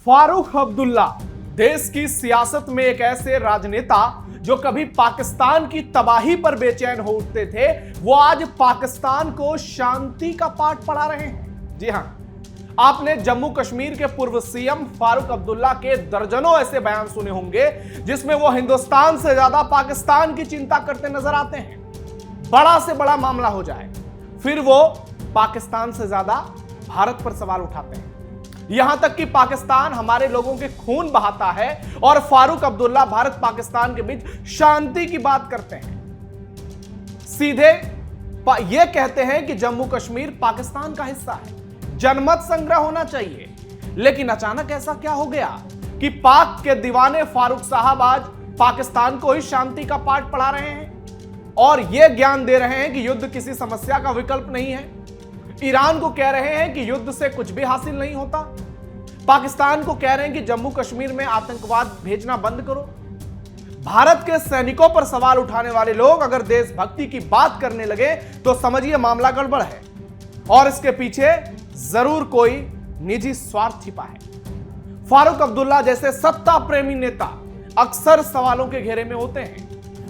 फारूक अब्दुल्ला देश की सियासत में एक ऐसे राजनेता जो कभी पाकिस्तान की तबाही पर बेचैन हो उठते थे, वो आज पाकिस्तान को शांति का पाठ पढ़ा रहे हैं। जी हां, आपने जम्मू कश्मीर के पूर्व सीएम फारूक अब्दुल्ला के दर्जनों ऐसे बयान सुने होंगे जिसमें वो हिंदुस्तान से ज्यादा पाकिस्तान की चिंता करते नजर आते हैं। बड़ा से बड़ा मामला हो जाए फिर वो पाकिस्तान से ज्यादा भारत पर सवाल उठाते हैं। यहां तक कि पाकिस्तान हमारे लोगों के खून बहाता है और फारूक अब्दुल्ला भारत पाकिस्तान के बीच शांति की बात करते हैं। सीधे ये कहते हैं कि जम्मू कश्मीर पाकिस्तान का हिस्सा है, जनमत संग्रह होना चाहिए। लेकिन अचानक ऐसा क्या हो गया कि पाक के दीवाने फारूक साहब आज पाकिस्तान को ही शांति का पाठ पढ़ा रहे हैं और यह ज्ञान दे रहे हैं कि युद्ध किसी समस्या का विकल्प नहीं है। ईरान को कह रहे हैं कि युद्ध से कुछ भी हासिल नहीं होता। पाकिस्तान को कह रहे हैं कि जम्मू कश्मीर में आतंकवाद भेजना बंद करो। भारत के सैनिकों पर सवाल उठाने वाले लोग अगर देशभक्ति की बात करने लगे तो समझिए मामला गड़बड़ है और इसके पीछे जरूर कोई निजी स्वार्थ छिपा है। फारूक अब्दुल्ला जैसे सत्ता प्रेमी नेता अक्सर सवालों के घेरे में होते हैं।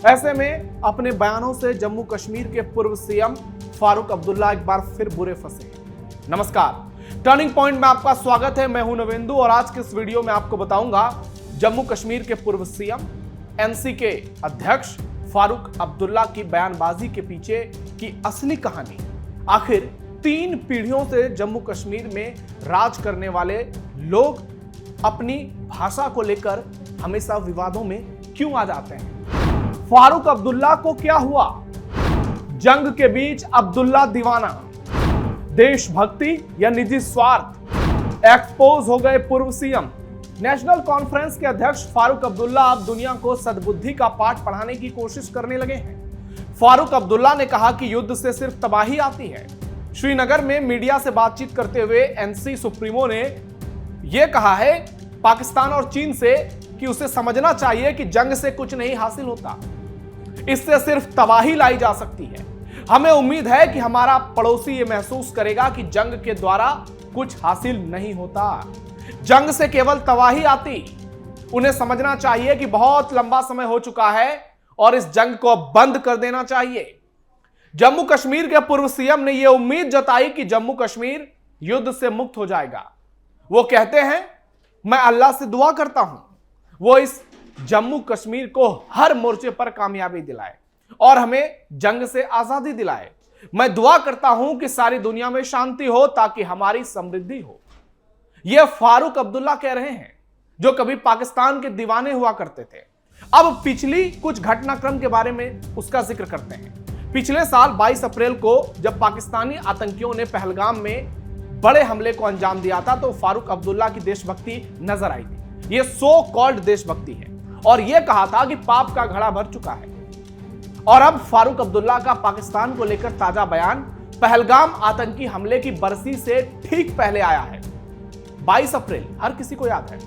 ऐसे में अपने बयानों से जम्मू कश्मीर के पूर्व सीएम फारूक अब्दुल्ला एक बार फिर बुरे फंसे हैं। नमस्कार, टर्निंग पॉइंट में आपका स्वागत है। मैं हूं नवेंदु और आज के इस वीडियो में आपको बताऊंगा जम्मू कश्मीर के पूर्व सीएम एनसी के अध्यक्ष फारूक अब्दुल्ला की बयानबाजी के पीछे की असली कहानी। आखिर 3 पीढ़ियों से जम्मू कश्मीर में राज करने वाले लोग अपनी भाषा को लेकर हमेशा विवादों में क्यों आ जाते हैं? फारूक अब्दुल्ला को क्या हुआ? जंग के बीच अब्दुल्ला दीवाना, देशभक्ति या निजी स्वार्थ? एक्सपोज हो गए पूर्व सीएम। नेशनल कॉन्फ्रेंस के अध्यक्ष फारूक अब्दुल्ला अब दुनिया को सद्बुद्धि का पाठ पढ़ाने की कोशिश करने लगे हैं। फारूक अब्दुल्ला ने कहा कि युद्ध से सिर्फ तबाही आती है। श्रीनगर में मीडिया से बातचीत करते हुए एनसी सुप्रीमो ने यह कहा है पाकिस्तान और चीन से कि उसे समझना चाहिए कि जंग से कुछ नहीं हासिल होता, इससे सिर्फ तबाही लाई जा सकती है। हमें उम्मीद है कि हमारा पड़ोसी ये महसूस करेगा कि जंग के द्वारा कुछ हासिल नहीं होता, जंग से केवल तबाही आती। उन्हें समझना चाहिए कि बहुत लंबा समय हो चुका है और इस जंग को बंद कर देना चाहिए। जम्मू कश्मीर के पूर्व सीएम ने यह उम्मीद जताई कि जम्मू कश्मीर युद्ध से मुक्त हो जाएगा। वो कहते हैं, मैं अल्लाह से दुआ करता हूं वो इस जम्मू कश्मीर को हर मोर्चे पर कामयाबी दिलाए और हमें जंग से आजादी दिलाए। मैं दुआ करता हूं कि सारी दुनिया में शांति हो ताकि हमारी समृद्धि हो। यह फारूक अब्दुल्ला कह रहे हैं जो कभी पाकिस्तान के दीवाने हुआ करते थे। अब पिछली कुछ घटनाक्रम के बारे में उसका जिक्र करते हैं। पिछले साल 22 अप्रैल को जब पाकिस्तानी आतंकियों ने पहलगाम में बड़े हमले को अंजाम दिया था तो फारूक अब्दुल्ला की देशभक्ति नजर आई थी। यह सो कॉल्ड देशभक्ति है और यह कहा था कि पाप का घड़ा भर चुका है। और अब फारूक अब्दुल्ला का पाकिस्तान को लेकर ताजा बयान पहलगाम आतंकी हमले की बरसी से ठीक पहले आया है। 22 अप्रैल हर किसी को याद है।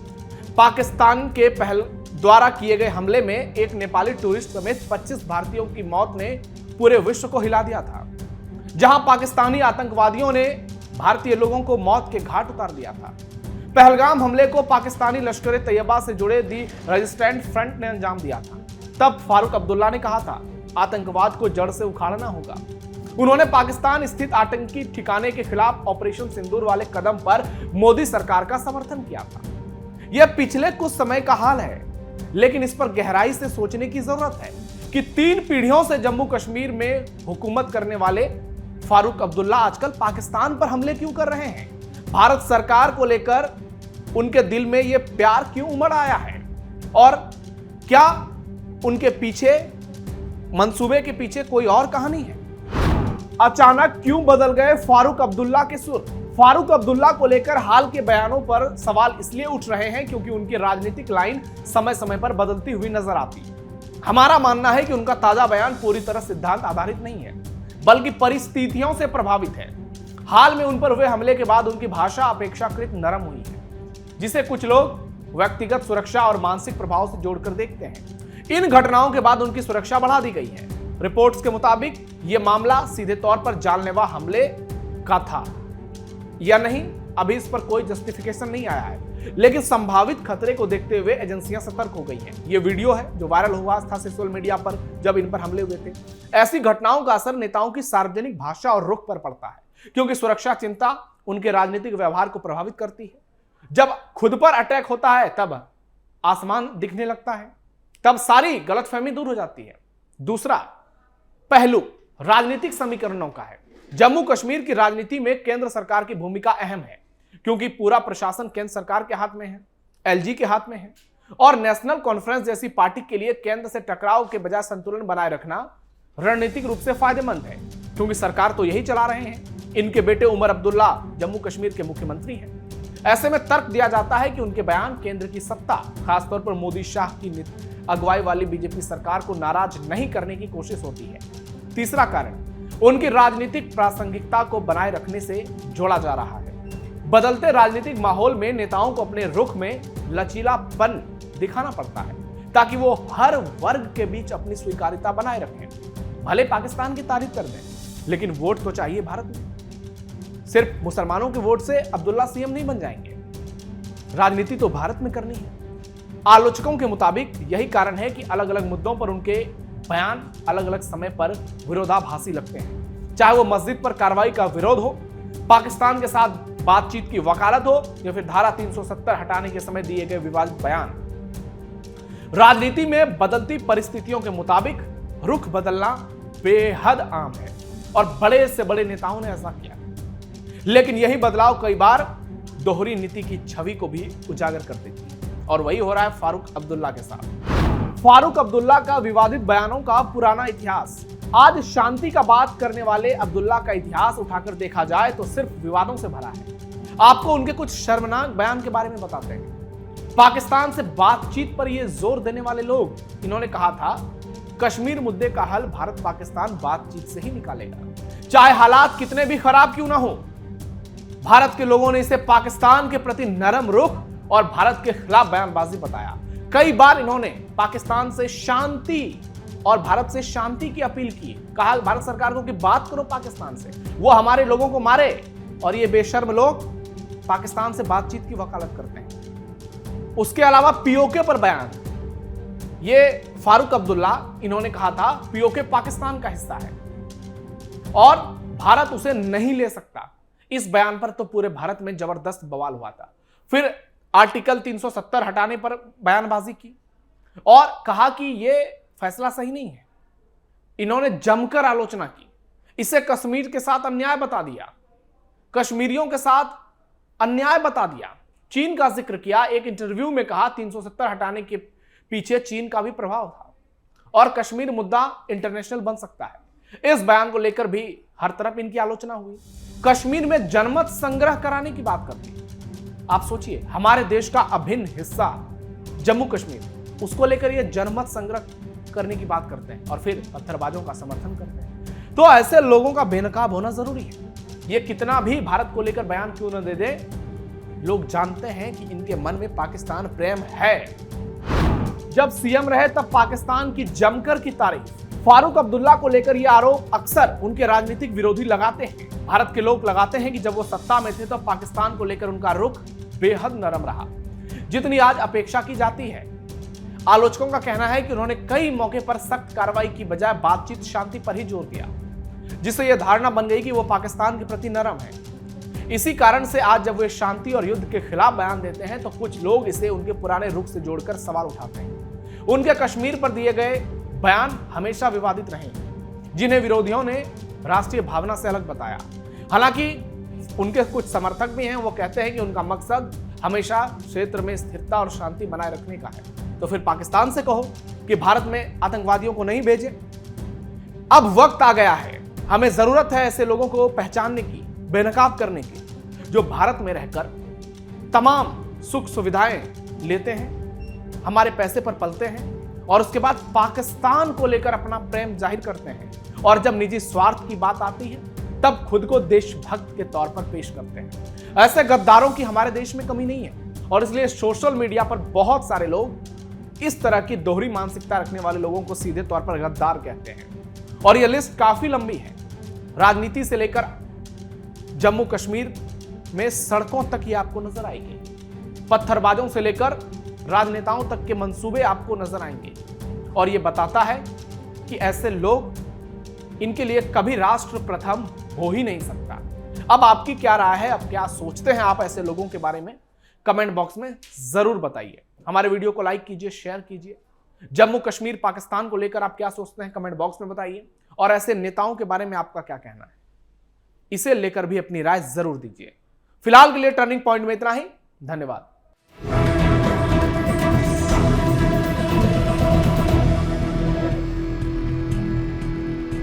पाकिस्तान के द्वारा किए गए हमले में एक नेपाली टूरिस्ट समेत 25 भारतीयों की मौत ने पूरे विश्व को हिला दिया था, जहां पाकिस्तानी आतंकवादियों ने भारतीय लोगों को मौत के घाट उतार दिया था। पहलगाम हमले को पाकिस्तानी लश्कर तैयबा से जुड़े दी रेजिस्टेंट फ्रंट ने अंजाम दिया था। तब फारूक अब्दुल्ला ने कहा था आतंकवाद को जड़ से उखाड़ना होगा। उन्होंने पाकिस्तान स्थित आतंकी ठिकाने के खिलाफ ऑपरेशन सिंदूर वाले कदम पर मोदी सरकार का समर्थन किया था। यह पिछले कुछ समय का हाल है, लेकिन इस पर गहराई से सोचने की जरूरत है कि 3 पीढ़ियों से जम्मू कश्मीर में हुकूमत करने वाले फारूक अब्दुल्ला आजकल पाकिस्तान पर हमले क्यों कर रहे हैं? भारत सरकार को लेकर उनके दिल में यह प्यार क्यों उमड़ आया है? और क्या उनके पीछे मंसूबे के पीछे कोई और कहानी है? अचानक क्यों बदल गए फारूक अब्दुल्ला के सुर? फारूक अब्दुल्ला को लेकर हाल के बयानों पर सवाल इसलिए उठ रहे हैं क्योंकि उनकी राजनीतिक लाइन समय समय पर बदलती हुई नजर आती है। हमारा मानना है कि उनका ताजा बयान पूरी तरह सिद्धांत आधारित नहीं है, बल्कि परिस्थितियों से प्रभावित है। हाल में उन पर हुए हमले के बाद उनकी भाषा अपेक्षाकृत नरम हुई है, जिसे कुछ लोग व्यक्तिगत सुरक्षा और मानसिक प्रभाव से जोड़कर देखते हैं। इन घटनाओं के बाद उनकी सुरक्षा बढ़ा दी गई है। रिपोर्ट्स के मुताबिक यह मामला सीधे तौर पर जानलेवा हमले का था या नहीं, अभी इस पर कोई जस्टिफिकेशन नहीं आया है। लेकिन संभावित खतरे को देखते हुए एजेंसियां सतर्क हो गई हैं। ये वीडियो है जो वायरल हुआ था सोशल मीडिया पर जब इन पर हमले हुए थे। ऐसी घटनाओं का असर नेताओं की सार्वजनिक भाषा और रुख पर पड़ता है, क्योंकि सुरक्षा चिंता उनके राजनीतिक व्यवहार को प्रभावित करती है। जब खुद पर अटैक होता है तब आसमान दिखने लगता है, तब सारी गलतफहमी दूर हो जाती है। दूसरा पहलू राजनीतिक समीकरणों का है। जम्मू कश्मीर की राजनीति में केंद्र सरकार की भूमिका अहम है, क्योंकि पूरा प्रशासन केंद्र सरकार के हाथ में है, एलजी के हाथ में है, और नेशनल कॉन्फ्रेंस जैसी पार्टी के लिए केंद्र से टकराव के बजाय संतुलन बनाए रखना रणनीतिक रूप से फायदेमंद है, क्योंकि सरकार तो यही चला रहे हैं। इनके बेटे उमर अब्दुल्ला जम्मू कश्मीर के मुख्यमंत्री हैं। ऐसे में तर्क दिया जाता है कि उनके बयान केंद्र की सत्ता, खासतौर पर मोदी शाह की अगुवाई वाली बीजेपी सरकार को नाराज नहीं करने की कोशिश होती है। तीसरा कारण उनकी राजनीतिक प्रासंगिकता को बनाए रखने से जोड़ा जा रहा है। बदलते राजनीतिक माहौल में नेताओं को अपने रुख में लचीलापन दिखाना पड़ता है, ताकि वो हर वर्ग के बीच अपनी स्वीकार्यता बनाए रखें। भले पाकिस्तान की तारीफ कर दें, लेकिन वोट तो चाहिए भारत में। सिर्फ मुसलमानों के वोट से अब्दुल्ला सीएम नहीं बन जाएंगे, राजनीति तो भारत में करनी है। आलोचकों के मुताबिक यही कारण है कि अलग अलग मुद्दों पर उनके बयान अलग अलग समय पर विरोधाभासी लगते हैं। चाहे वो मस्जिद पर कार्रवाई का विरोध हो, पाकिस्तान के साथ बातचीत की वकालत हो, या फिर धारा 370 हटाने के समय दिए गए विवादित बयान। राजनीति में बदलती परिस्थितियों के मुताबिक रुख बदलना बेहद आम है, और बड़े से बड़े नेताओं ने ऐसा किया। लेकिन यही बदलाव कई बार दोहरी नीति की छवि को भी उजागर कर देती है, और वही हो रहा है फारूक अब्दुल्ला के साथ। फारूक अब्दुल्ला का विवादित बयानों का पुराना इतिहास। आज शांति का बात करने वाले अब्दुल्ला का इतिहास उठाकर देखा जाए तो सिर्फ विवादों से भरा है। आपको उनके कुछ शर्मनाक बयान के बारे में बताते हैं। पाकिस्तान से बातचीत पर यह जोर देने वाले लोग, इन्होंने कहा था कश्मीर मुद्दे का हल भारत पाकिस्तान बातचीत से ही निकालेगा, चाहे हालात कितने भी खराब क्यों ना हो। भारत के लोगों ने इसे पाकिस्तान के प्रति नरम रुख और भारत के खिलाफ बयानबाजी बताया। कई बार इन्होंने पाकिस्तान से शांति और भारत से शांति की अपील की। कहा भारत सरकार को कि बात करो पाकिस्तान से, वो हमारे लोगों को मारे, और ये बेशर्म लोग पाकिस्तान से बातचीत की वकालत करते हैं। उसके अलावा पीओके पर बयान। ये फारूक अब्दुल्ला, इन्होंने कहा था पीओके पाकिस्तान का हिस्सा है और भारत उसे नहीं ले सकता। इस बयान पर तो पूरे भारत में जबरदस्त बवाल हुआ था। फिर आर्टिकल 370 हटाने पर बयानबाजी की और कहा कि यह फैसला सही नहीं है। इन्होंने जमकर आलोचना की, इसे कश्मीर के साथ अन्याय बता दिया, कश्मीरियों के साथ अन्याय बता दिया। चीन का जिक्र किया। एक इंटरव्यू में कहा 370 हटाने के पीछे चीन का भी प्रभाव था और कश्मीर मुद्दा इंटरनेशनल बन सकता है। इस बयान को लेकर भी हर तरफ इनकी आलोचना हुई। कश्मीर में जनमत संग्रह कराने की बात करती। आप सोचिए, हमारे देश का अभिन्न हिस्सा जम्मू कश्मीर, उसको लेकर ये जनमत संग्रह करने की बात करते हैं और फिर पत्थरबाजों का समर्थन करते हैं। तो ऐसे लोगों का बेनकाब होना जरूरी है। ये कितना भी भारत को लेकर बयान क्यों न दे दे, लोग जानते हैं कि इनके मन में पाकिस्तान प्रेम है। जब सीएम रहे तब पाकिस्तान की जमकर की तारीफ। फारूक अब्दुल्ला को लेकर यह आरोप अक्सर उनके राजनीतिक विरोधी लगाते हैं। भारत के लोग लगाते हैं कि जब वो सत्ता में थे तो पाकिस्तान को लेकर उनका रुख बेहद नरम रहा, जितनी आज अपेक्षा की जाती है। आलोचकों का कहना है कि उन्होंने कई मौके पर सख्त कार्रवाई की बजाय बातचीत शांति पर ही जोर दिया, जिससे यह धारणा बन गई कि वो पाकिस्तान के प्रति नरम है। इसी कारण से आज जब वे शांति और युद्ध के खिलाफ बयान देते हैं तो कुछ लोग इसे उनके पुराने रुख से जोड़कर सवाल उठाते हैं। उनके कश्मीर पर दिए गए बयान हमेशा विवादित रहे, जिन्हें विरोधियों ने राष्ट्रीय भावना से अलग बताया। हालांकि उनके कुछ समर्थक भी हैं, वो कहते हैं कि उनका मकसद हमेशा क्षेत्र में स्थिरता और शांति बनाए रखने का है। तो फिर पाकिस्तान से कहो कि भारत में आतंकवादियों को नहीं भेजे। अब वक्त आ गया है, हमें जरूरत है ऐसे लोगों को पहचानने की, बेनकाब करने की, जो भारत में रहकर तमाम सुख सुविधाएं लेते हैं, हमारे पैसे पर पलते हैं और उसके बाद पाकिस्तान को लेकर अपना प्रेम जाहिर करते हैं, और जब निजी स्वार्थ की बात आती है तब खुद को देशभक्त के तौर पर पेश करते हैं। ऐसे गद्दारों की हमारे देश में कमी नहीं है, और इसलिए सोशल मीडिया पर बहुत सारे लोग इस तरह की दोहरी मानसिकता रखने वाले लोगों को सीधे तौर पर गद्दार कहते हैं। और यह लिस्ट काफी लंबी है, राजनीति से लेकर जम्मू कश्मीर में सड़कों तक ये आपको नजर आएगी। पत्थरबाजों से लेकर राजनेताओं तक के मंसूबे आपको नजर आएंगे और यह बताता है कि ऐसे लोग, इनके लिए कभी राष्ट्र प्रथम हो ही नहीं सकता। अब आपकी क्या राय है, अब क्या सोचते हैं आप ऐसे लोगों के बारे में, कमेंट बॉक्स में जरूर बताइए। हमारे वीडियो को लाइक कीजिए, शेयर कीजिए। जम्मू कश्मीर पाकिस्तान को लेकर आप क्या सोचते हैं, कमेंट बॉक्स में बताइए। और ऐसे नेताओं के बारे में आपका क्या कहना है, इसे लेकर भी अपनी राय जरूर दीजिए। फिलहाल के लिए टर्निंग पॉइंट में इतना ही। धन्यवाद।